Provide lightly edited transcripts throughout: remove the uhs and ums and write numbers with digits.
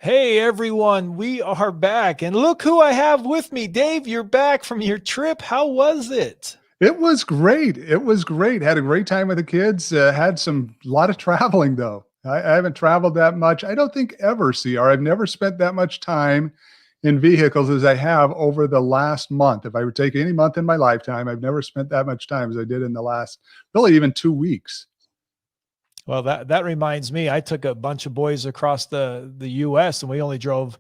Hey everyone, we are back, and look who I have with me. Dave, you're back from your trip. How was it? It was great. It was great. Had a great time with the kids. Had some lot of traveling though. I haven't traveled that much. I don't think ever, CR. I've never spent that much time in vehicles as I have over the last month. If I would take any month in my lifetime, I've never spent that much time as I did in the last, really even 2 weeks. Well, that reminds me. I took a bunch of boys across the U.S. and we only drove,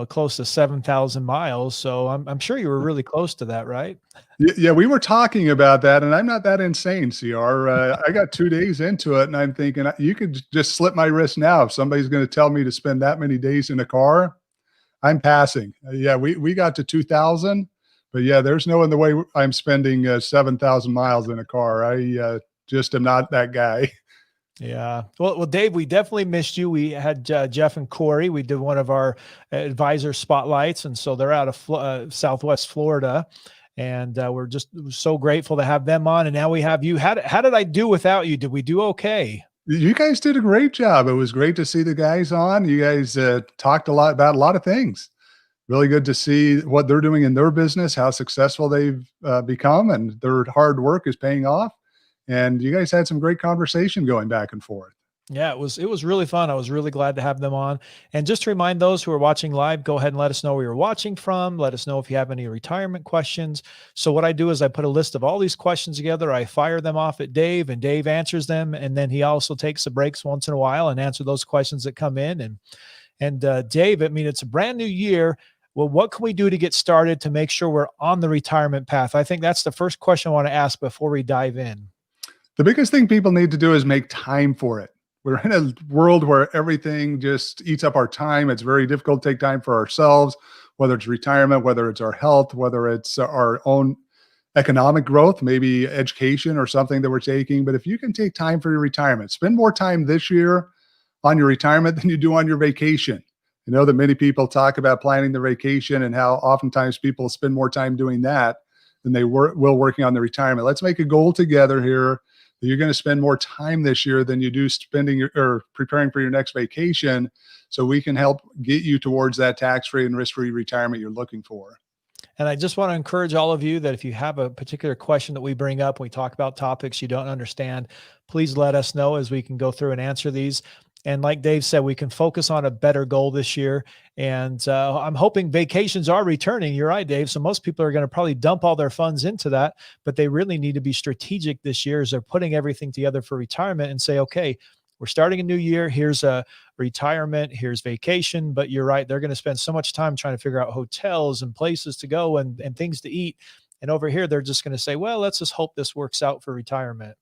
close to 7,000 miles. So I'm sure you were really close to that, right? Yeah, we were talking about that, and I'm not that insane, CR. I got 2 days into it, and I'm thinking you could just slip my wrist now if somebody's going to tell me to spend that many days in a car. I'm passing. Yeah, we got to 2,000, but yeah, there's no in the way I'm spending 7,000 miles in a car. I just am not that guy. Yeah. Well, Dave, we definitely missed you. We had Jeff and Corey. We did one of our advisor spotlights, and so they're out of Southwest Florida, and we're just so grateful to have them on. And now we have you. How did I do without you? Did we do okay? You guys did a great job. It was great to see the guys on. You guys talked a lot about a lot of things. Really good to see what they're doing in their business, how successful they've become, and their hard work is paying off. And you guys had some great conversation going back and forth. Yeah, it was really fun. I was really glad to have them on. And just to remind those who are watching live, go ahead and let us know where you're watching from. Let us know if you have any retirement questions. So what I do is I put a list of all these questions together. I fire them off at Dave, and Dave answers them. And then he also takes the breaks once in a while and answer those questions that come in. And Dave, I mean, it's a brand new year. Well, what can we do to get started to make sure we're on the retirement path? I think that's the first question I want to ask before we dive in. The biggest thing people need to do is make time for it. We're in a world where everything just eats up our time. It's very difficult to take time for ourselves, whether it's retirement, whether it's our health, whether it's our own economic growth, maybe education or something that we're taking. But if you can take time for your retirement, spend more time this year on your retirement than you do on your vacation. You know that many people talk about planning their vacation and how oftentimes people spend more time doing that than they will working on the retirement. Let's make a goal together here that you're going to spend more time this year than you do spending or preparing for your next vacation, so we can help get you towards that tax-free and risk-free retirement you're looking for. And I just want to encourage all of you that if you have a particular question that we bring up, we talk about topics you don't understand, please let us know as we can go through and answer these. And like Dave said, we can focus on a better goal this year. And I'm hoping vacations are returning. You're right, Dave. So most people are going to probably dump all their funds into that, but they really need to be strategic this year as they're putting everything together for retirement and say, okay, we're starting a new year. Here's a retirement, here's vacation. But you're right. They're going to spend so much time trying to figure out hotels and places to go and things to eat. And over here, they're just going to say, well, let's just hope this works out for retirement.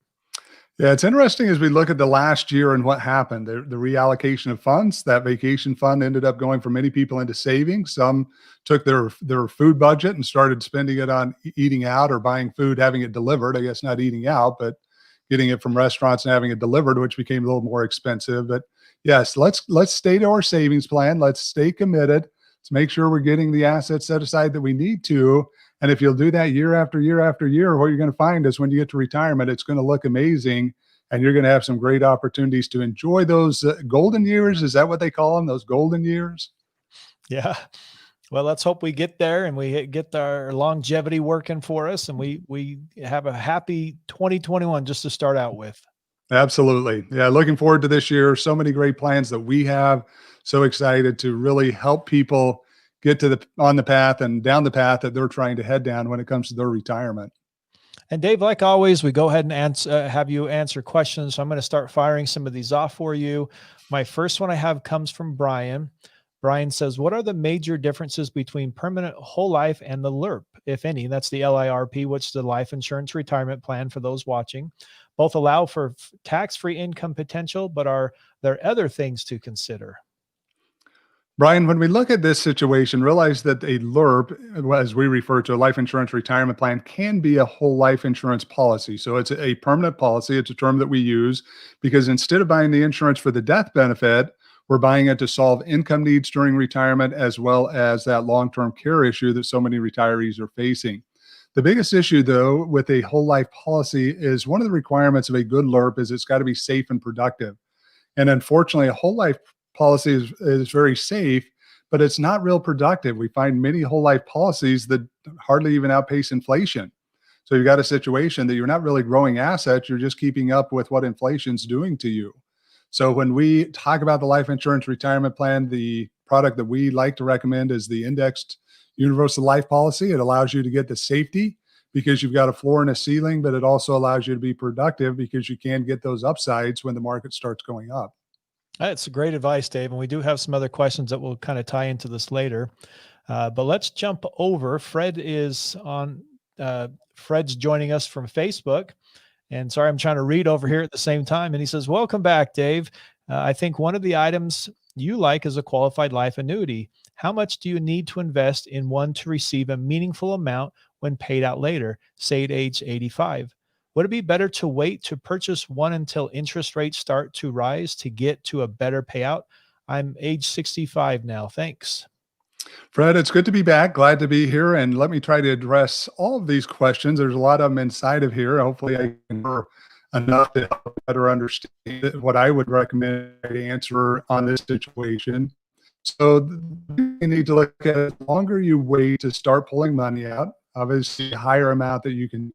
Yeah, it's interesting as we look at the last year and what happened. The reallocation of funds, that vacation fund ended up going for many people into savings. Some took their food budget and started spending it on eating out or buying food, having it delivered. I guess not eating out, but getting it from restaurants and having it delivered, which became a little more expensive. But yes, let's stay to our savings plan. Let's stay committed. Let's make sure we're getting the assets set aside that we need to. And if you'll do that year after year after year, what you're going to find is when you get to retirement, it's going to look amazing. And you're going to have some great opportunities to enjoy those golden years. Is that what they call them? Those golden years? Yeah. Well, let's hope we get there and we get our longevity working for us, and we have a happy 2021 just to start out with. Absolutely. Yeah. Looking forward to this year. So many great plans that we have. So excited to really help people get to on the path and down the path that they're trying to head down when it comes to their retirement. And Dave, like always, we go ahead and have you answer questions. So I'm going to start firing some of these off for you. My first one I have comes from Brian. Brian says, what are the major differences between permanent whole life and the LIRP, if any? That's the LIRP, which is the life insurance retirement plan for those watching. Both allow for tax-free income potential, but are there other things to consider? Brian, when we look at this situation, realize that a LIRP, as we refer to a life insurance retirement plan, can be a whole life insurance policy. So it's a permanent policy. It's a term that we use because instead of buying the insurance for the death benefit, we're buying it to solve income needs during retirement, as well as that long-term care issue that so many retirees are facing. The biggest issue, though, with a whole life policy is one of the requirements of a good LIRP is it's got to be safe and productive. And unfortunately, a whole life policy is very safe, but it's not real productive. We find many whole life policies that hardly even outpace inflation. So you've got a situation that you're not really growing assets, you're just keeping up with what inflation's doing to you. So when we talk about the life insurance retirement plan, the product that we like to recommend is the indexed universal life policy. It allows you to get the safety because you've got a floor and a ceiling, but it also allows you to be productive because you can get those upsides when the market starts going up. That's great advice, Dave. And we do have some other questions that will kind of tie into this later. But let's jump over. Fred is on. Fred's joining us from Facebook. And sorry, I'm trying to read over here at the same time. And he says, welcome back, Dave. I think one of the items you like is a qualified life annuity. How much do you need to invest in one to receive a meaningful amount when paid out later, say at age 85? Would it be better to wait to purchase one until interest rates start to rise to get to a better payout? I'm age 65 now. Thanks. Fred, it's good to be back. Glad to be here. And let me try to address all of these questions. There's a lot of them inside of here. Hopefully I can cover enough to help better understand what I would recommend to answer on this situation. So you need to look at it. The longer you wait to start pulling money out, obviously a higher amount that you can.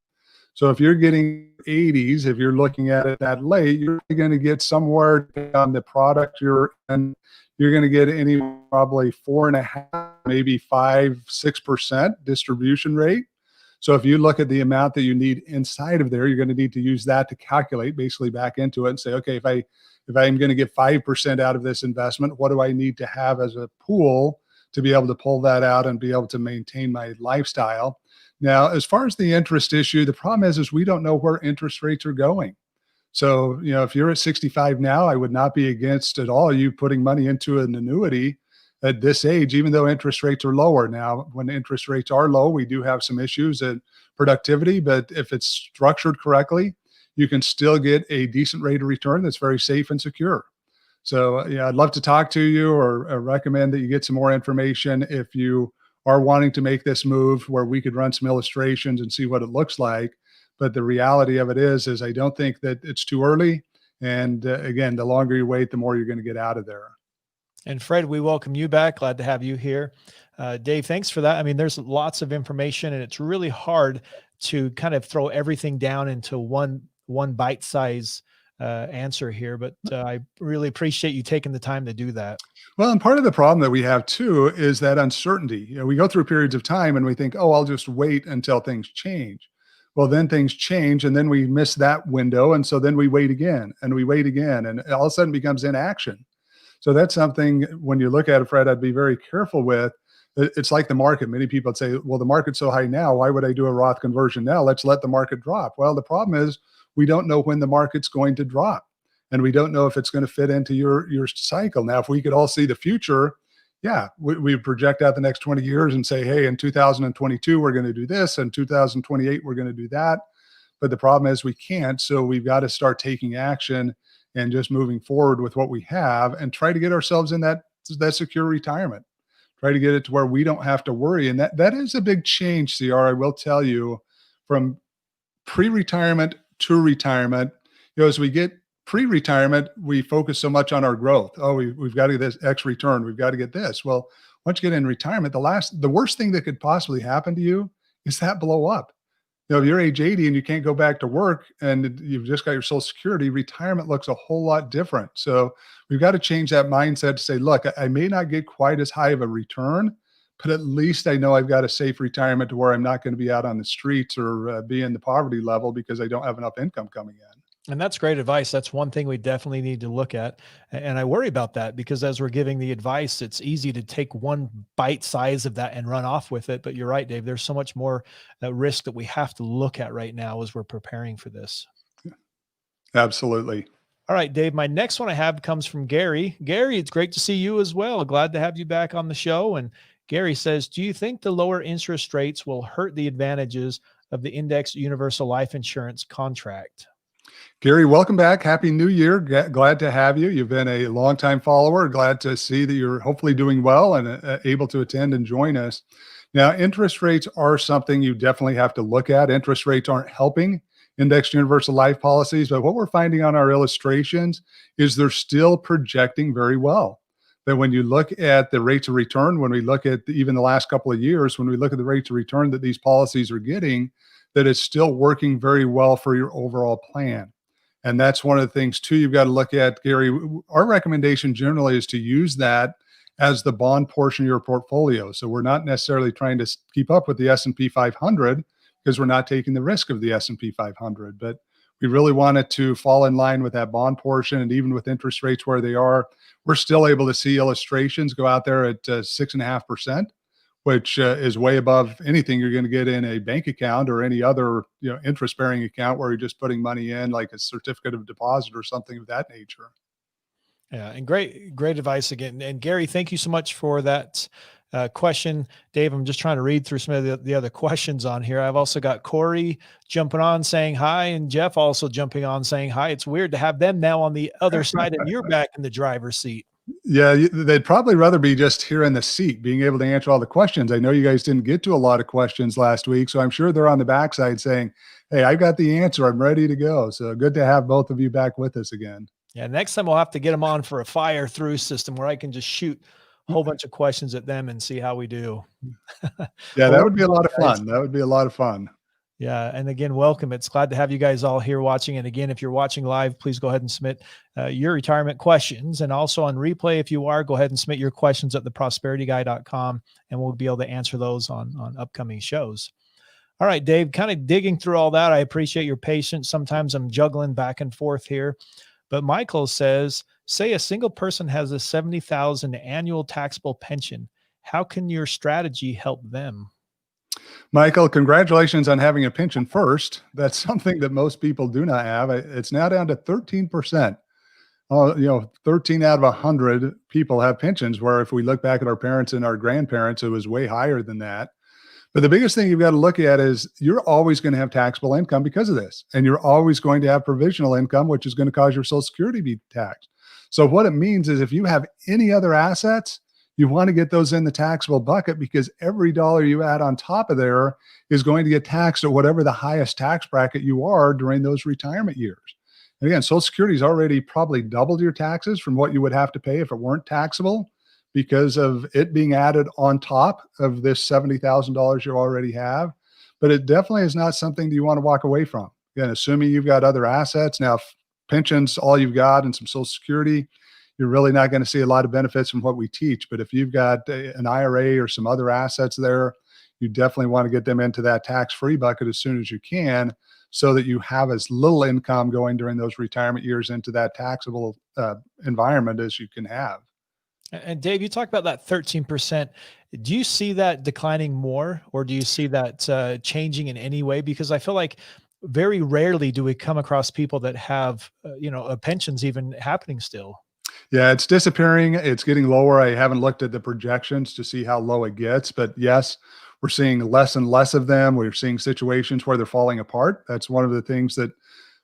So if you're getting 80s, if you're looking at it that late, you're going to get somewhere on the product you're in. You're going to get any probably 4.5, maybe 5-6% distribution rate. So if you look at the amount that you need inside of there, you're going to need to use that to calculate basically back into it and say, okay, if I'm going to get 5% out of this investment, what do I need to have as a pool to be able to pull that out and be able to maintain my lifestyle? Now, as far as the interest issue, the problem is we don't know where interest rates are going. So, if you're at 65 now, I would not be against at all you putting money into an annuity at this age, even though interest rates are lower. Now, when interest rates are low, we do have some issues in productivity, but if it's structured correctly, you can still get a decent rate of return that's very safe and secure. So, I'd love to talk to you or recommend that you get some more information if you are wanting to make this move where we could run some illustrations and see what it looks like. But the reality of it is I don't think that it's too early. And again, the longer you wait, the more you're going to get out of there. And Fred, we welcome you back. Glad to have you here. Dave, thanks for that. I mean, there's lots of information and it's really hard to kind of throw everything down into one bite-size answer here, but I really appreciate you taking the time to do that. Well, and part of the problem that we have too is that uncertainty. We go through periods of time and we think, oh, I'll just wait until things change. Well, then things change and then we miss that window. And so then we wait again and we wait again and all of a sudden becomes inaction. So that's something when you look at it, Fred, I'd be very careful with. It's like the market. Many people would say, well, the market's so high now. Why would I do a Roth conversion now? Let's let the market drop. Well, the problem is we don't know when the market's going to drop and we don't know if it's going to fit into your cycle. Now, if we could all see the future, yeah, we project out the next 20 years and say, hey, in 2022, we're going to do this. And 2028, we're going to do that. But the problem is we can't. So we've got to start taking action and just moving forward with what we have and try to get ourselves in that secure retirement. Try to get it to where we don't have to worry. And that is a big change, CR, I will tell you, from pre-retirement to retirement. As we get pre-retirement, we focus so much on our growth. Oh, we've got to get this X return. We've got to get this. Well, once you get in retirement, the worst thing that could possibly happen to you is that blow up. If you're age 80 and you can't go back to work and you've just got your Social Security, retirement looks a whole lot different. So we've got to change that mindset to say, look, I may not get quite as high of a return, but at least I know I've got a safe retirement to where I'm not going to be out on the streets or be in the poverty level because I don't have enough income coming in. And that's great advice. That's one thing we definitely need to look at. And I worry about that because as we're giving the advice, it's easy to take one bite size of that and run off with it. But you're right, Dave, there's so much more risk that we have to look at right now as we're preparing for this. Absolutely. All right, Dave, my next one I have comes from Gary. Gary, it's great to see you as well. Glad to have you back on the show. And Gary says, do you think the lower interest rates will hurt the advantages of the Indexed Universal Life Insurance contract? Gary, welcome back. Happy New Year. Glad to have you. You've been a longtime follower. Glad to see that you're hopefully doing well and able to attend and join us. Now, interest rates are something you definitely have to look at. Interest rates aren't helping indexed universal life policies, but what we're finding on our illustrations is they're still projecting very well. that when you look at the rates of return, when we look at even the last couple of years, when we look at the rates of return that these policies are getting, that it's still working very well for your overall plan. And that's one of the things too, you've got to look at, Gary. Our recommendation generally is to use that as the bond portion of your portfolio. So we're not necessarily trying to keep up with the S&P 500 because we're not taking the risk of the S&P 500, but we really want it to fall in line with that bond portion. And even with interest rates where they are, we're still able to see illustrations go out there at 6.5%, which is way above anything you're going to get in a bank account or any other interest-bearing account where you're just putting money in, like a certificate of deposit or something of that nature. Yeah, and great advice again. And Gary, thank you so much for that question. Dave, I'm just trying to read through some of the other questions on here. I've also got Corey jumping on saying hi, and Jeff also jumping on saying hi. It's weird to have them now on the other side and you're back in the driver's seat. Yeah, they'd probably rather be just here in the seat, being able to answer all the questions. I know you guys didn't get to a lot of questions last week, so I'm sure they're on the backside saying, hey, I got the answer. I'm ready to go. So good to have both of you back with us again. Yeah, next time we'll have to get them on for a fire through system where I can just shoot a whole bunch of questions at them and see how we do. Yeah, that would be a lot of fun. That would be a lot of fun. Yeah. And again, welcome. It's glad to have you guys all here watching. And again, if you're watching live, please go ahead and submit your retirement questions. And also on replay, if you are, go ahead and submit your questions at theprosperityguy.com and we'll be able to answer those on upcoming shows. All right, Dave, kind of digging through all that. I appreciate your patience. Sometimes I'm juggling back and forth here. But Michael says, say a single person has a $70,000 annual taxable pension. How can your strategy help them? Michael, congratulations on having a pension first. That's something that most people do not have. It's now down to 13%. 13 out of 100 people have pensions, where if we look back at our parents and our grandparents, it was way higher than that. But the biggest thing you've got to look at is you're always going to have taxable income because of this. And you're always going to have provisional income, which is going to cause your Social Security to be taxed. So what it means is if you have any other assets, you want to get those in the taxable bucket, because every dollar you add on top of there is going to get taxed at whatever the highest tax bracket you are during those retirement years. And again, Social Security's already probably doubled your taxes from what you would have to pay if it weren't taxable, because of it being added on top of this $70,000 you already have. But it definitely is not something that you want to walk away from. Again, assuming you've got other assets. Now, if pensions, all you've got, and some Social Security, you're really not going to see a lot of benefits from what we teach. But if you've got an IRA or some other assets there, you definitely want to get them into that tax-free bucket as soon as you can, so that you have as little income going during those retirement years into that taxable environment as you can have. And Dave, you talked about that 13%. Do you see that declining more, or do you see that changing in any way? Because I feel like very rarely do we come across people that have, pensions even happening still. Yeah, it's disappearing. It's getting lower. I haven't looked at the projections to see how low it gets, but yes, we're seeing less and less of them. We're seeing situations where they're falling apart. That's one of the things that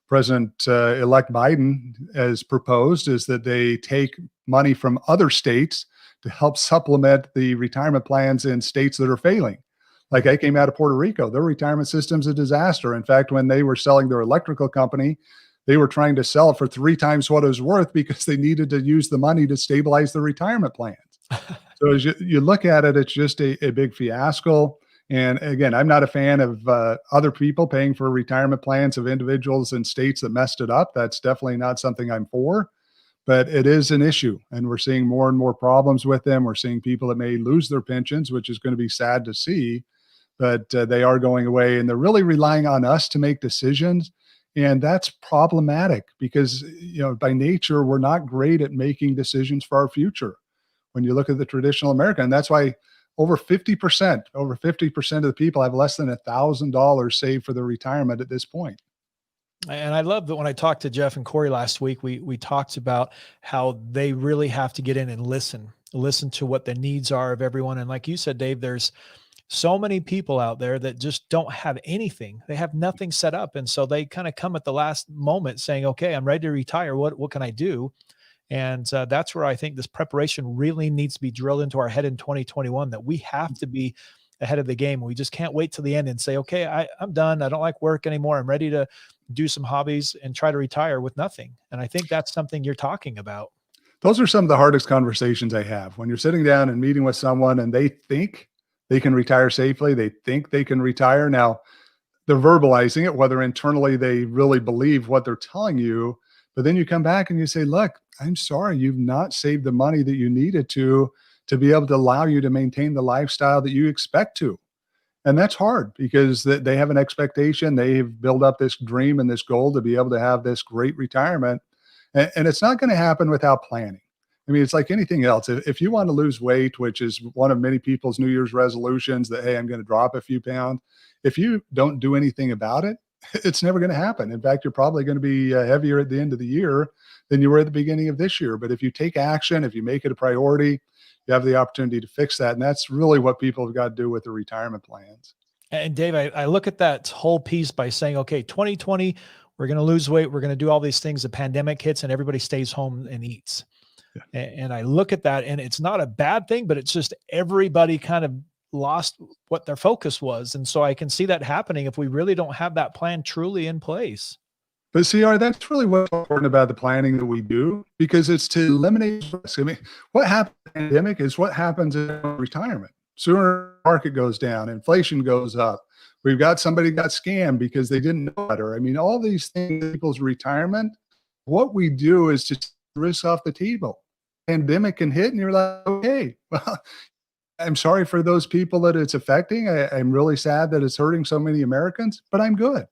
President-elect Biden has proposed, is that they take money from other states to help supplement the retirement plans in states that are failing. Like, I came out of Puerto Rico. Their retirement system's a disaster. In fact, when they were selling their electrical company, they were trying to sell it for 3 times what it was worth because they needed to use the money to stabilize their retirement plans. So as you look at it, it's just a big fiasco. And again, I'm not a fan of other people paying for retirement plans of individuals in states that messed it up. That's definitely not something I'm for, but it is an issue. And we're seeing more and more problems with them. We're seeing people that may lose their pensions, which is going to be sad to see, but they are going away, and they're really relying on us to make decisions. And that's problematic because, by nature, we're not great at making decisions for our future when you look at the traditional American. And that's why over 50% of the people have less than $1,000 saved for their retirement at this point. And I love that when I talked to Jeff and Corey last week, we talked about how they really have to get in and listen to what the needs are of everyone. And like you said, Dave, there's so many people out there that just don't have anything. They have nothing set up. And so they kind of come at the last moment saying, okay, I'm ready to retire. What can I do? And that's where I think this preparation really needs to be drilled into our head in 2021, that we have to be ahead of the game. We just can't wait till the end and say, okay, I'm done. I don't like work anymore. I'm ready to do some hobbies and try to retire with nothing. And I think that's something you're talking about. Those are some of the hardest conversations I have when you're sitting down and meeting with someone and they think they can retire safely. They think they can retire. Now, they're verbalizing it, whether internally they really believe what they're telling you. But then you come back and you say, look, I'm sorry, you've not saved the money that you needed to be able to allow you to maintain the lifestyle that you expect to. And that's hard because they have an expectation. They've built up this dream and this goal to be able to have this great retirement. And it's not going to happen without planning. I mean, it's like anything else. If you want to lose weight, which is one of many people's New Year's resolutions that, hey, I'm going to drop a few pounds. If you don't do anything about it, it's never going to happen. In fact, you're probably going to be heavier at the end of the year than you were at the beginning of this year. But if you take action, if you make it a priority, you have the opportunity to fix that. And that's really what people have got to do with their retirement plans. And Dave, I look at that whole piece by saying, okay, 2020, we're going to lose weight. We're going to do all these things. The pandemic hits and everybody stays home and eats. Yeah. And I look at that and it's not a bad thing, but it's just everybody kind of lost what their focus was. And so I can see that happening if we really don't have that plan truly in place. But CR, that's really what's important about the planning that we do, because it's to eliminate risk. I mean, what happens in the pandemic is what happens in retirement. Sooner the market goes down, inflation goes up. We've got somebody got scammed because they didn't know better. I mean, all these things, people's retirement, what we do is just risk off the table. Pandemic can hit and you're like, okay, well, I'm sorry for those people that it's affecting. I'm really sad that it's hurting so many Americans, but I'm good.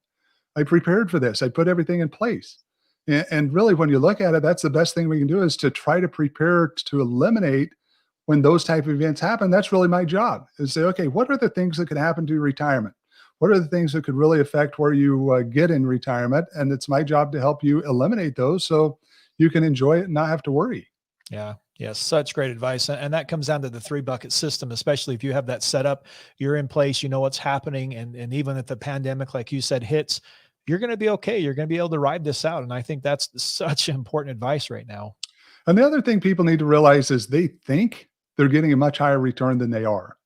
I prepared for this. I put everything in place. And really, when you look at it, that's the best thing we can do is to try to prepare to eliminate when those type of events happen. That's really my job, is say, okay, what are the things that could happen to retirement? What are the things that could really affect where you get in retirement? And it's my job to help you eliminate those so you can enjoy it and not have to worry. Yeah. Yes. Such great advice. And that comes down to the 3-bucket system, especially if you have that set up, you're in place, you know what's happening. And even if the pandemic, like you said, hits, you're going to be okay. You're going to be able to ride this out. And I think that's such important advice right now. And the other thing people need to realize is they think they're getting a much higher return than they are.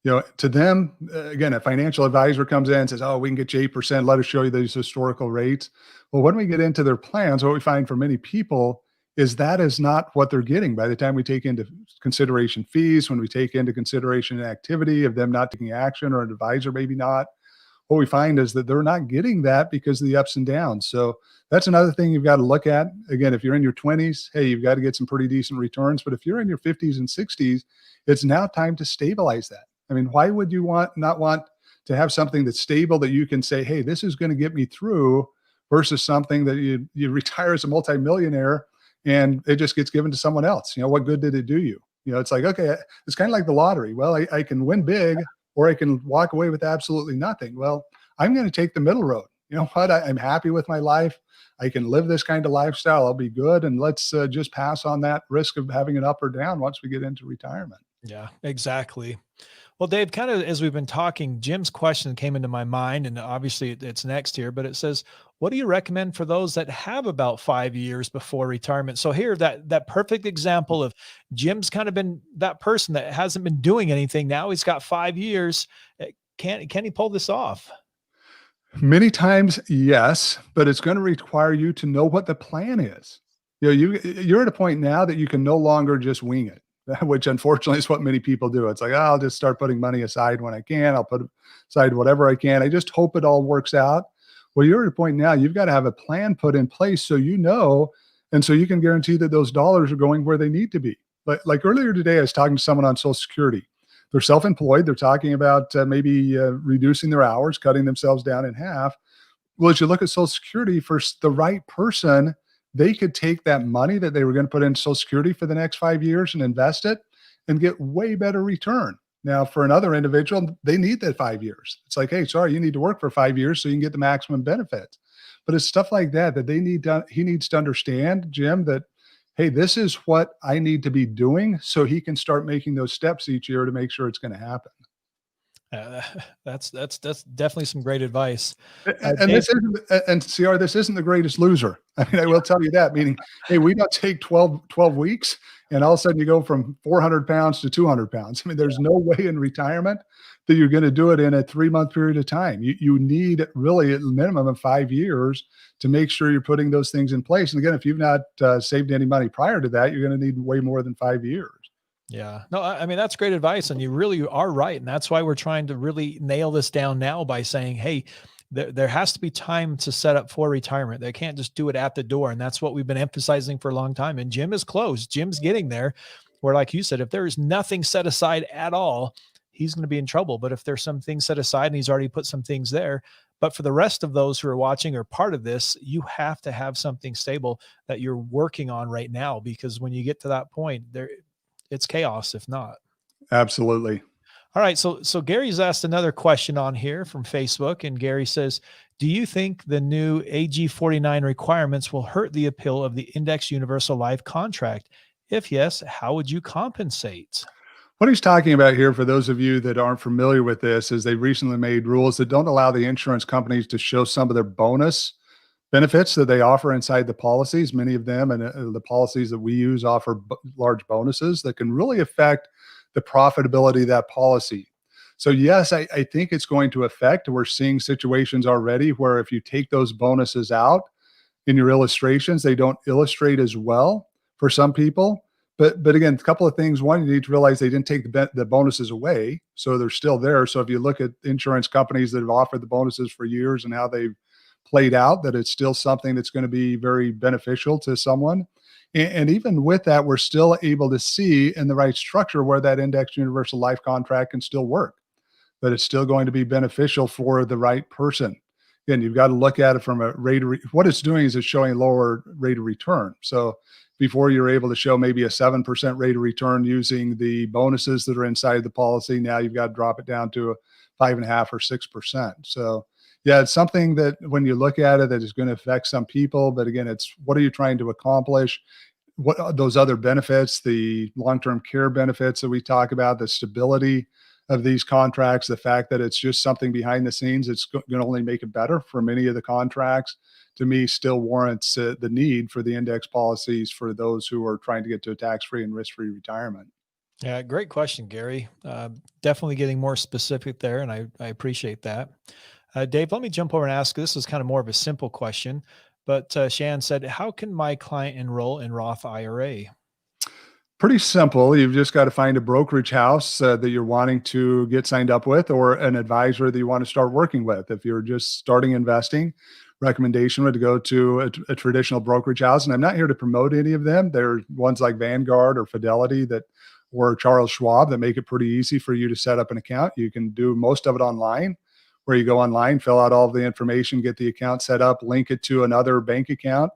You know, to them, again, a financial advisor comes in and says, oh, we can get you 8%. Let us show you these historical rates. Well, when we get into their plans, what we find for many people is that is not what they're getting by the time we take into consideration fees, when we take into consideration an activity of them not taking action or an advisor maybe not. What we find is that they're not getting that because of the ups and downs. So that's another thing you've got to look at. Again, if you're in your 20s, hey, you've got to get some pretty decent returns. But if you're in your 50s and 60s, it's now time to stabilize that. I mean, why would you not want to have something that's stable that you can say, hey, this is going to get me through, versus something that you retire as a multimillionaire and it just gets given to someone else? You know, what good did it do you? You know, it's like, okay, it's kind of like the lottery. Well, I can win big or I can walk away with absolutely nothing. Well, I'm going to take the middle road. You know what? I'm happy with my life. I can live this kind of lifestyle. I'll be good. And let's just pass on that risk of having an up or down once we get into retirement. Yeah, exactly. Well, Dave, kind of as we've been talking, Jim's question came into my mind, and obviously it's next here, but it says, what do you recommend for those that have about 5 years before retirement? So here, that perfect example of Jim's kind of been that person that hasn't been doing anything. Now he's got 5 years. Can he pull this off? Many times, yes, but it's going to require you to know what the plan is. You know, you're at a point now that you can no longer just wing it, which unfortunately is what many people do. It's like, oh, I'll just start putting money aside when I can. I'll put aside whatever I can. I just hope it all works out. Well, you're at a point now, you've got to have a plan put in place so you know, and so you can guarantee that those dollars are going where they need to be. Like earlier today, I was talking to someone on Social Security. They're self-employed. They're talking about maybe reducing their hours, cutting themselves down in half. Well, as you look at Social Security, for the right person, they could take that money that they were going to put into Social Security for the next 5 years and invest it and get way better return. Now, for another individual, they need that 5 years. It's like, hey, sorry, you need to work for 5 years so you can get the maximum benefits. But it's stuff like that he needs to understand, Jim, that, hey, this is what I need to be doing so he can start making those steps each year to make sure it's going to happen. Uh, that's definitely some great advice. And Dave, this isn't, and CR, this isn't the greatest loser. I mean, I will tell you that, meaning, hey, we don't take 12 weeks and all of a sudden you go from 400 pounds to 200 pounds. I mean, there's no way in retirement that you're going to do it in a 3-month period of time. You need really a minimum of 5 years to make sure you're putting those things in place. And again, if you've not saved any money prior to that, you're going to need way more than 5 years. yeah, no, I mean, that's great advice. And you really are right. And that's why we're trying to really nail this down now by saying, hey, there has to be time to set up for retirement. They can't just do it at the door. And that's what we've been emphasizing for a long time. And Jim is close. Jim's getting there where, like you said, if there is nothing set aside at all, he's going to be in trouble. But if there's some things set aside and he's already put some things there, but for the rest of those who are watching or part of this, you have to have something stable that you're working on right now, because when you get to that point, it's chaos if not. Absolutely. All right. So Gary's asked another question on here from Facebook, and Gary says, do you think the new AG 49 requirements will hurt the appeal of the Index Universal Life contract? If yes, how would you compensate? What he's talking about here, for those of you that aren't familiar with this, is they recently made rules that don't allow the insurance companies to show some of their bonus benefits that they offer inside the policies. Many of them and the policies that we use offer large bonuses that can really affect the profitability of that policy. So yes, I think it's going to affect. We're seeing situations already where if you take those bonuses out in your illustrations, they don't illustrate as well for some people. But again, a couple of things. One, you need to realize they didn't take the bonuses away, so they're still there. So if you look at insurance companies that have offered the bonuses for years and how they've played out, that it's still something that's going to be very beneficial to someone. And even with that, we're still able to see in the right structure where that indexed universal life contract can still work, that it's still going to be beneficial for the right person. Again, you've got to look at it from a rate of what it's doing is it's showing lower rate of return. So before you're able to show maybe a 7% rate of return using the bonuses that are inside the policy, now you've got to drop it down to a 5.5 or 6%. So yeah, it's something that when you look at it, that is going to affect some people. But again, it's what are you trying to accomplish? What are those other benefits, the long-term care benefits that we talk about, the stability of these contracts, the fact that it's just something behind the scenes, it's going to only make it better for many of the contracts, to me still warrants the need for the index policies for those who are trying to get to a tax-free and risk-free retirement. Yeah, great question, Gary. Definitely getting more specific there, and I appreciate that. Dave, let me jump over and ask, this is kind of more of a simple question, but Shan said, how can my client enroll in Roth IRA? Pretty simple. You've just got to find a brokerage house that you're wanting to get signed up with, or an advisor that you want to start working with. If you're just starting investing, recommendation would go to a traditional brokerage house. And I'm not here to promote any of them. There are ones like Vanguard or Fidelity or Charles Schwab that make it pretty easy for you to set up an account. You can do most of it online, where you go online, fill out all of the information, get the account set up, link it to another bank account,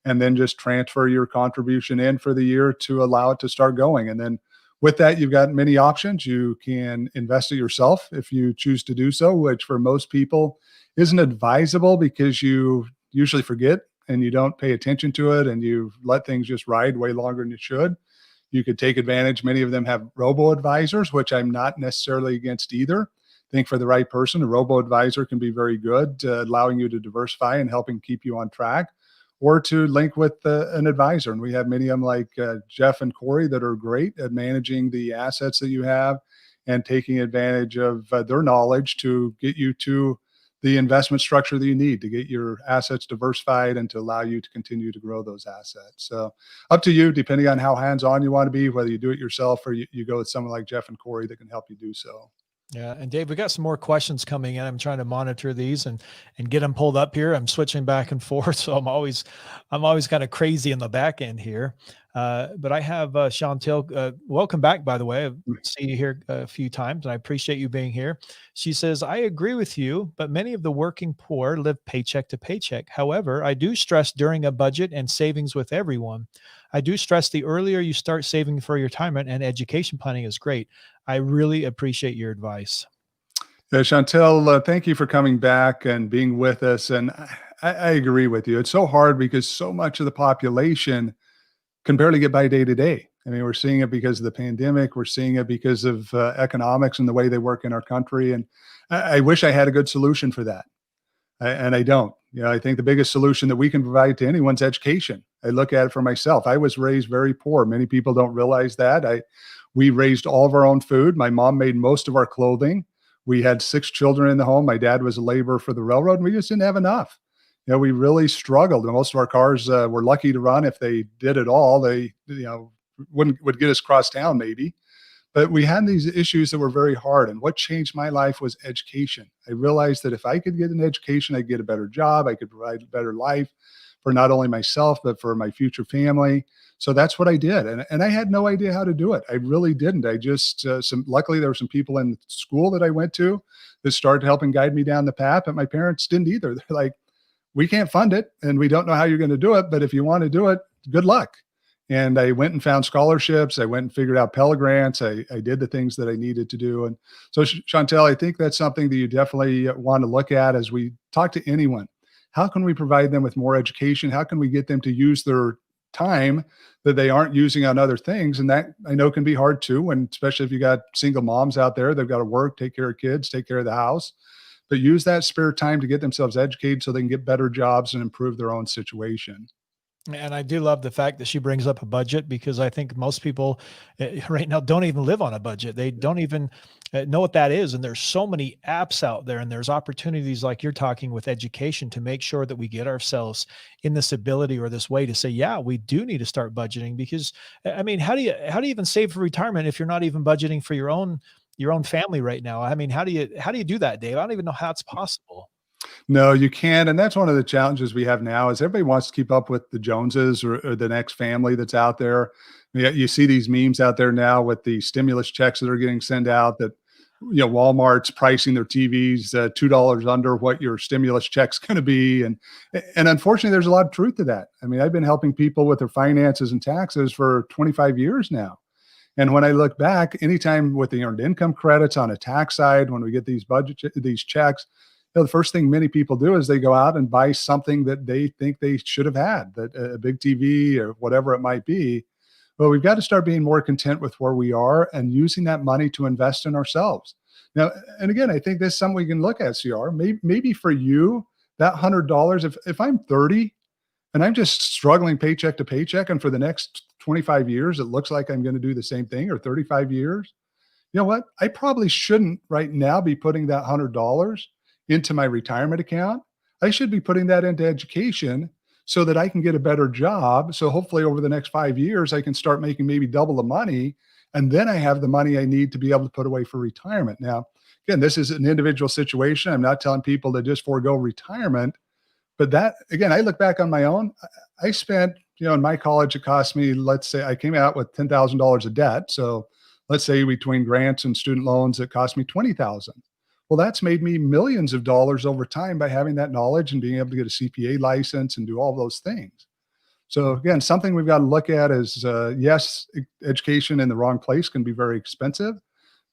and then just transfer your contribution in for the year to allow it to start going. And then with that, you've got many options. You can invest it yourself if you choose to do so, which for most people isn't advisable because you usually forget and you don't pay attention to it, and you let things just ride way longer than you should. You could take advantage. Many of them have robo-advisors, which I'm not necessarily against either. I think for the right person, a robo-advisor can be very good, allowing you to diversify and helping keep you on track, or to link with an advisor. And we have many of them like Jeff and Corey that are great at managing the assets that you have and taking advantage of their knowledge to get you to the investment structure that you need to get your assets diversified and to allow you to continue to grow those assets. So up to you, depending on how hands-on you want to be, whether you do it yourself or you go with someone like Jeff and Corey that can help you do so. Yeah. And Dave, we got some more questions coming in. I'm trying to monitor these and get them pulled up here. I'm switching back and forth. So I'm always kind of crazy in the back end here. But I have Chantel, welcome back, by the way. I've seen you here a few times and I appreciate you being here. She says, I agree with you, but many of the working poor live paycheck to paycheck. However, I do stress during a budget and savings with everyone. I do stress the earlier you start saving for your retirement and education planning is great. I really appreciate your advice. Yeah, Chantel, thank you for coming back and being with us. And I agree with you. It's so hard because so much of the population can barely get by day to day. I mean, we're seeing it because of the pandemic. We're seeing it because of economics and the way they work in our country. And I wish I had a good solution for that. And I don't. I think the biggest solution that we can provide to anyone's education. I look at it for myself. I was raised very poor. Many people don't realize that. We raised all of our own food. My mom made most of our clothing. We had 6 children in the home. My dad was a laborer for the railroad, and we just didn't have enough. We really struggled. And most of our cars were lucky to run. If they did at all, they, would get us across town maybe. But we had these issues that were very hard. And what changed my life was education. I realized that if I could get an education, I'd get a better job. I could provide a better life for not only myself, but for my future family. So that's what I did. And I had no idea how to do it. I really didn't. I just, luckily there were some people in school that I went to that started helping guide me down the path, but my parents didn't either. They're like, we can't fund it and we don't know how you're going to do it, but if you want to do it, good luck. And I went and found scholarships. I went and figured out Pell Grants. I did the things that I needed to do. And so, Chantel, I think that's something that you definitely want to look at as we talk to anyone. How can we provide them with more education? How can we get them to use their time that they aren't using on other things? And that I know can be hard too. And especially if you got single moms out there, they've got to work, take care of kids, take care of the house, but use that spare time to get themselves educated so they can get better jobs and improve their own situation. And I do love the fact that she brings up a budget, because I think most people right now don't even live on a budget. They don't even know what that is. And there's so many apps out there, and there's opportunities like you're talking with education to make sure that we get ourselves in this ability or this way to say, yeah, we do need to start budgeting. Because I mean, how do you even save for retirement if you're not even budgeting for your own family right now? I mean, how do you do that, Dave? I don't even know how it's possible. No, you can't. And that's one of the challenges we have now is everybody wants to keep up with the Joneses or the next family that's out there. You see these memes out there now with the stimulus checks that are getting sent out that, Walmart's pricing their TVs $2 under what your stimulus check's going to be. And unfortunately, there's a lot of truth to that. I mean, I've been helping people with their finances and taxes for 25 years now. And when I look back, anytime with the earned income credits on a tax side, when we get these these checks, the first thing many people do is they go out and buy something that they think they should have had, that a big TV or whatever it might be. Well, we've got to start being more content with where we are and using that money to invest in ourselves. Now, and again, I think this is something we can look at, CR. Maybe for you, that $100, if I'm 30 and I'm just struggling paycheck to paycheck, and for the next 25 years, it looks like I'm going to do the same thing, or 35 years, you know what? I probably shouldn't right now be putting that $100 into my retirement account. I should be putting that into education so that I can get a better job. So hopefully over the next 5 years, I can start making maybe double the money. And then I have the money I need to be able to put away for retirement. Now, again, this is an individual situation. I'm not telling people to just forego retirement, but that, again, I look back on my own. I spent, in my college, it cost me, let's say I came out with $10,000 of debt. So let's say between grants and student loans, it cost me $20,000. Well, that's made me millions of dollars over time by having that knowledge and being able to get a CPA license and do all those things. So again, something we've got to look at is, yes, education in the wrong place can be very expensive,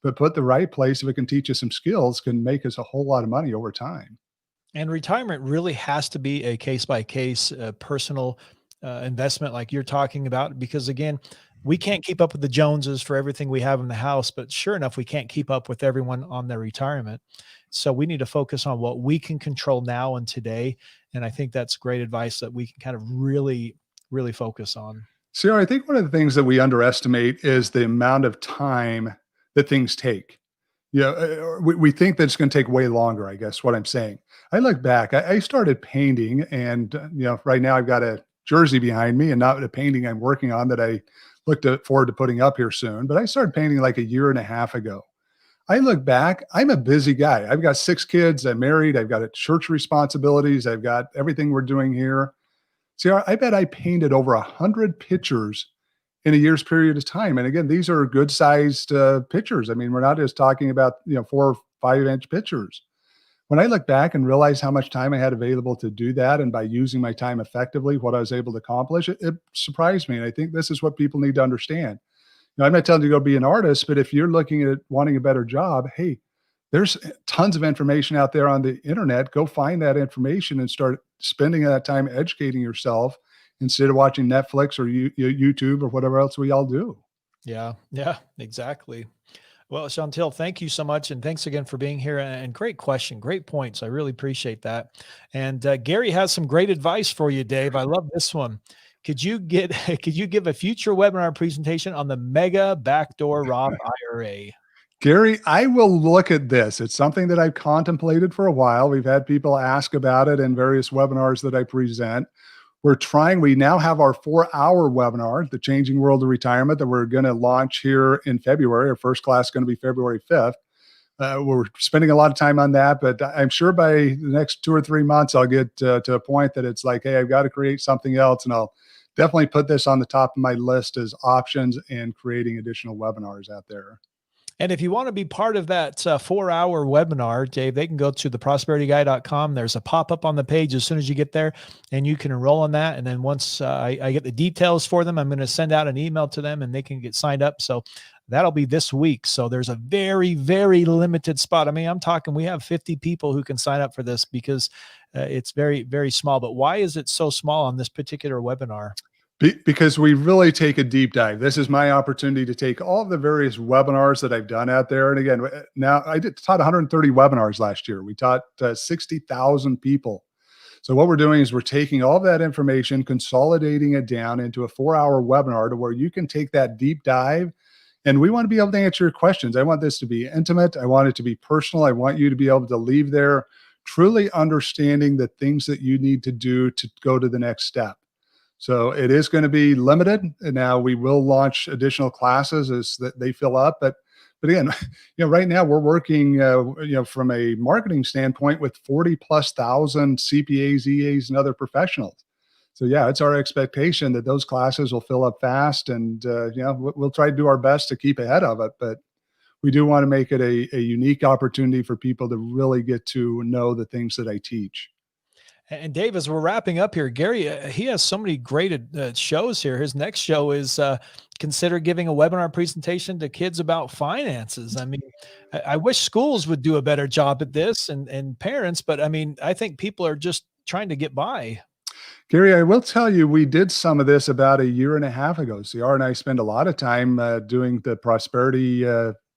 but put the right place, if it can teach us some skills, can make us a whole lot of money over time. And retirement really has to be a case by case, personal investment like you're talking about, because again, we can't keep up with the Joneses for everything we have in the house, but sure enough, we can't keep up with everyone on their retirement. So we need to focus on what we can control now and today. And I think that's great advice that we can kind of really, really focus on. Sarah, I think one of the things that we underestimate is the amount of time that things take. We think that it's going to take way longer, I guess what I'm saying. I look back, I started painting, and right now I've got a jersey behind me and not a painting I'm working on that I looked forward to putting up here soon. But I started painting like a year and a half ago. I look back, I'm a busy guy. I've got 6 kids. I'm married. I've got church responsibilities. I've got everything we're doing here. See, I bet I painted over 100 pictures in a year's period of time. And again, these are good sized pictures. I mean, we're not just talking about, 4 or 5 inch pictures. When I look back and realize how much time I had available to do that, and by using my time effectively, what I was able to accomplish, it surprised me. And I think this is what people need to understand. I'm not telling you to go be an artist, but if you're looking at wanting a better job, hey, there's tons of information out there on the internet. Go find that information and start spending that time educating yourself instead of watching Netflix or YouTube or whatever else we all do. Yeah, yeah, exactly. Well, Chantel, thank you so much. And thanks again for being here. And great question, great points. I really appreciate that. And Gary has some great advice for you, Dave. I love this one. Could you give a future webinar presentation on the mega backdoor Roth IRA? Gary, I will look at this. It's something that I've contemplated for a while. We've had people ask about it in various webinars that I present. We now have our 4-hour webinar, The Changing World of Retirement, that we're going to launch here in February. Our first class is going to be February 5th. We're spending a lot of time on that, but I'm sure by the next 2 or 3 months, I'll get to a point that it's like, hey, I've got to create something else. And I'll definitely put this on the top of my list as options in creating additional webinars out there. And if you want to be part of that 4-hour webinar, Dave, they can go to theprosperityguy.com. There's a pop-up on the page as soon as you get there, and you can enroll in that. And then once I get the details for them, I'm going to send out an email to them, and they can get signed up. So that'll be this week. So there's a very, very limited spot. I mean, I'm talking, we have 50 people who can sign up for this because it's very, very small. But why is it so small on this particular webinar? Because we really take a deep dive. This is my opportunity to take all of the various webinars that I've done out there. And again, now taught 130 webinars last year. We taught 60,000 people. So what we're doing is we're taking all of that information, consolidating it down into a 4-hour webinar to where you can take that deep dive. And we want to be able to answer your questions. I want this to be intimate. I want it to be personal. I want you to be able to leave there truly understanding the things that you need to do to go to the next step. So it is going to be limited. And now we will launch additional classes as that they fill up. But again, right now we're working, from a marketing standpoint with 40,000+ CPAs, EAs, and other professionals. So yeah, it's our expectation that those classes will fill up fast, and we'll try to do our best to keep ahead of it. But we do want to make it a unique opportunity for people to really get to know the things that I teach. And Dave, as we're wrapping up here, Gary, he has so many great shows here. His next show is consider giving a webinar presentation to kids about finances. I mean, I wish schools would do a better job at this and parents, but I mean, I think people are just trying to get by. Gary, I will tell you, we did some of this about 1.5 years ago. CR and I spent a lot of time doing the Prosperity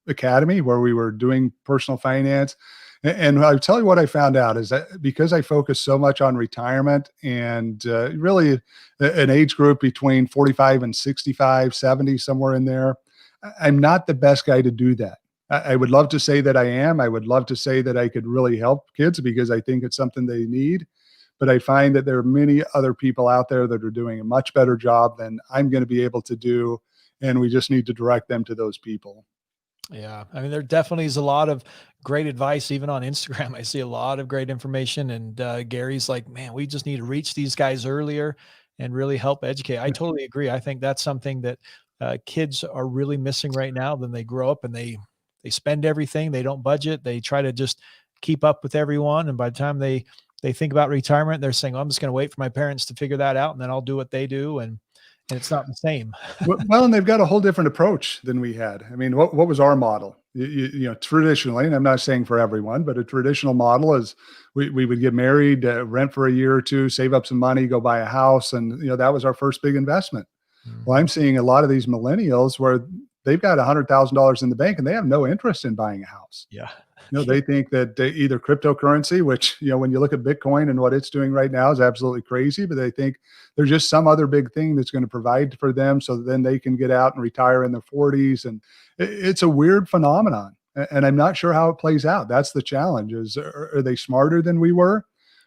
Academy, where we were doing personal finance. And I'll tell you what I found out is that because I focus so much on retirement and really an age group between 45 and 65, 70, somewhere in there, I'm not the best guy to do that. I would love to say that I am. I would love to say that I could really help kids because I think it's something they need. But I find that there are many other people out there that are doing a much better job than I'm going to be able to do. And we just need to direct them to those people. Yeah. I mean, there definitely is a lot of great advice, even on Instagram. I see a lot of great information, and Gary's like, man, we just need to reach these guys earlier and really help educate. I totally agree. I think that's something that kids are really missing right now. Then they grow up and they spend everything. They don't budget. They try to just keep up with everyone. And by the time they think about retirement, they're saying, oh, I'm just going to wait for my parents to figure that out, and then I'll do what they do. And it's not the same. Well, and they've got a whole different approach than we had. I mean, what was our model? Traditionally, and I'm not saying for everyone, but a traditional model is we would get married, rent for a year or two, save up some money, go buy a house. And, that was our first big investment. Mm-hmm. Well, I'm seeing a lot of these millennials where they've got $100,000 in the bank and they have no interest in buying a house. Yeah. They think that either cryptocurrency, which, when you look at Bitcoin and what it's doing right now is absolutely crazy, but they think there's just some other big thing that's going to provide for them so that then they can get out and retire in their 40s. And it's a weird phenomenon. And I'm not sure how it plays out. That's the challenge. Are they smarter than we were?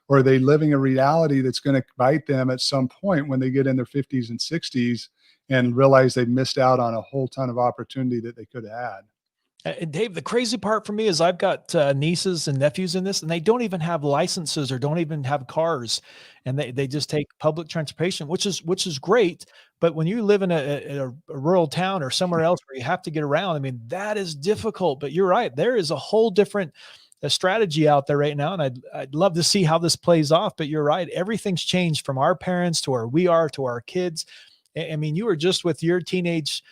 Or are they living a reality that's going to bite them at some point when they get in their 50s and 60s and realize they've missed out on a whole ton of opportunity that they could have had? And Dave, the crazy part for me is I've got nieces and nephews in this, and they don't even have licenses or don't even have cars, and they just take public transportation, which is great. But when you live in a rural town or somewhere else where you have to get around, I mean, that is difficult. But you're right, there is a whole different strategy out there right now, and I'd love to see how this plays off. But you're right, everything's changed from our parents to where we are to our kids. I mean, you were just with your teenage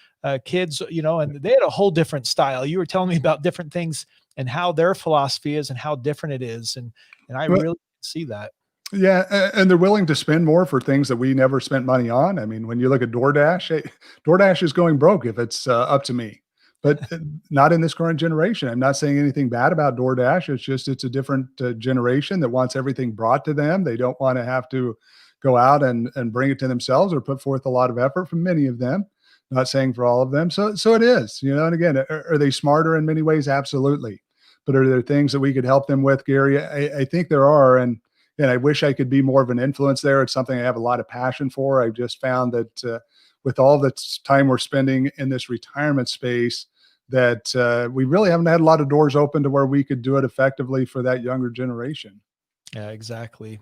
kids, and they had a whole different style. You were telling me about different things and how their philosophy is and how different it is. And I really see that. Yeah, and they're willing to spend more for things that we never spent money on. I mean, when you look at DoorDash, hey, DoorDash is going broke if it's up to me, but not in this current generation. I'm not saying anything bad about DoorDash. It's just it's a different generation that wants everything brought to them. They don't want to have to go out and bring it to themselves or put forth a lot of effort from many of them. Not saying for all of them. So it is, you know. And again, are they smarter in many ways? Absolutely. But are there things that we could help them with, Gary? I think there are, and I wish I could be more of an influence there. It's something I have a lot of passion for. I've just found that with all the time we're spending in this retirement space, that we really haven't had a lot of doors open to where we could do it effectively for that younger generation. Yeah, exactly.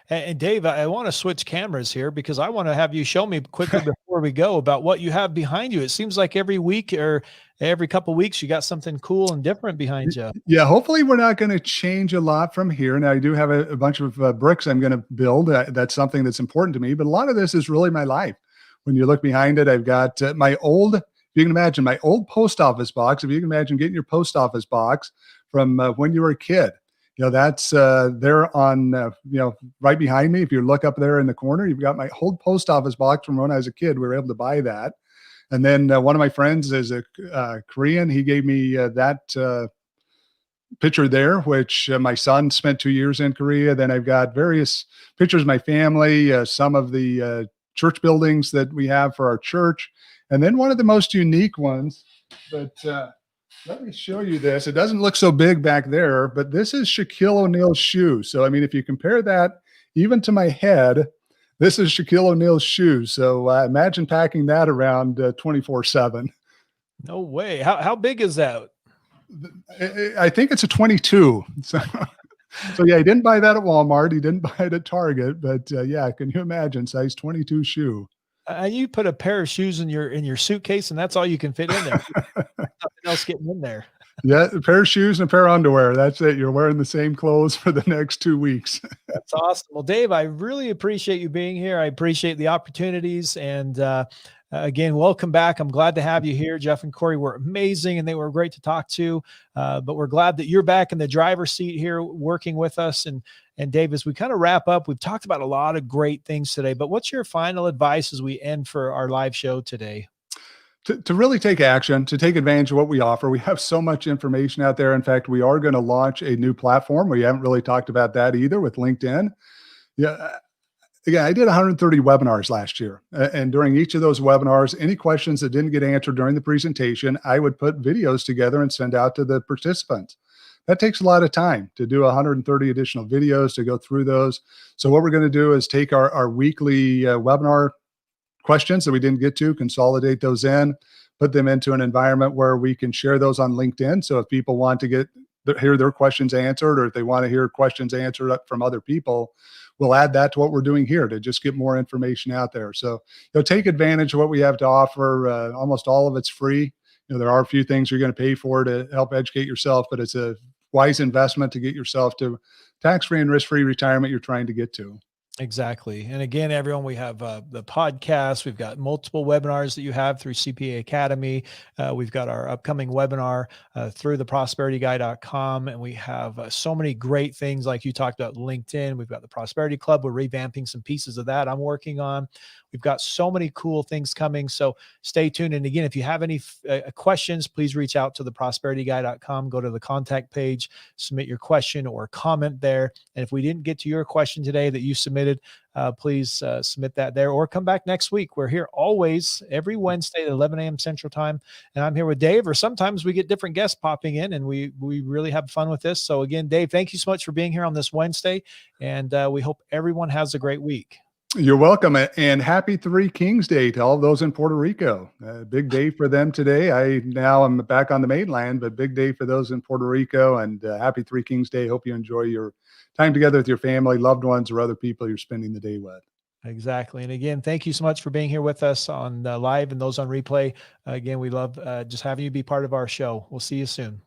And Dave, I want to switch cameras here because I want to have you show me quickly before we go about what you have behind you. It seems like every week or every couple weeks you got something cool and different behind you. Yeah, hopefully we're not going to change a lot from here. Now, I do have a bunch of bricks I'm going to build. That's something that's important to me, but a lot of this is really my life. When you look behind it, I've got my old, if you can imagine, my old post office box. If you can imagine getting your post office box from when you were a kid, you know, that's there on, right behind me. If you look up there in the corner, you've got my old post office box from when I was a kid. We were able to buy that. And then one of my friends is a Korean. He gave me that picture there, which my son spent 2 years in Korea. Then I've got various pictures of my family, some of the church buildings that we have for our church. And then one of the most unique ones, but let me show you this. It doesn't look so big back there, but this is Shaquille O'Neal's shoe. So, I mean, if you compare that even to my head, this is Shaquille O'Neal's shoes. So imagine packing that around 24/7. No way. How big is that? I think it's a 22. So yeah, he didn't buy that at Walmart. He didn't buy it at Target, but yeah, can you imagine size 22 shoe? You put a pair of shoes in your suitcase, and that's all you can fit in there. Nothing else getting in there. Yeah, a pair of shoes and a pair of underwear. That's it. You're wearing the same clothes for the next 2 weeks. That's awesome. Well, Dave, I really appreciate you being here. I appreciate the opportunities. And again, welcome back. I'm glad to have you here. Jeff and Corey were amazing and they were great to talk to. But we're glad that you're back in the driver's seat here working with us. And Dave, as we kind of wrap up, we've talked about a lot of great things today. But what's your final advice as we end for our live show today? To really take action, to take advantage of what we offer. We have so much information out there. In fact, we are going to launch a new platform. We haven't really talked about that either with LinkedIn. Yeah. Again, I did 130 webinars last year. And during each of those webinars, any questions that didn't get answered during the presentation, I would put videos together and send out to the participants. That takes a lot of time to do 130 additional videos to go through those. So what we're going to do is take our weekly webinar questions that we didn't get to, consolidate those in, put them into an environment where we can share those on LinkedIn. So if people want to hear their questions answered, or if they want to hear questions answered from other people, we'll add that to what we're doing here to just get more information out there. So take advantage of what we have to offer. Almost all of it's free. There are a few things you're going to pay for to help educate yourself, but it's a wise investment to get yourself to tax-free and risk-free retirement you're trying to get to. Exactly. And again, everyone, we have the podcast. We've got multiple webinars that you have through CPA Academy. We've got our upcoming webinar through theprosperityguy.com. And we have so many great things like you talked about LinkedIn. We've got the Prosperity Club. We're revamping some pieces of that I'm working on. We've got so many cool things coming. So stay tuned. And again, if you have any questions, please reach out to theprosperityguy.com. Go to the contact page, submit your question or comment there. And if we didn't get to your question today that you submitted, please submit that there or come back next week. We're here always every Wednesday at 11 a.m. Central Time. And I'm here with Dave, or sometimes we get different guests popping in and we really have fun with this. So again, Dave, thank you so much for being here on this Wednesday. And we hope everyone has a great week. You're welcome. And happy Three Kings Day to all those in Puerto Rico. Big day for them today. I'm back on the mainland, but big day for those in Puerto Rico, and happy Three Kings Day. Hope you enjoy your time together with your family, loved ones, or other people you're spending the day with. Exactly. And again, thank you so much for being here with us on live and those on replay. Again, we love just having you be part of our show. We'll see you soon.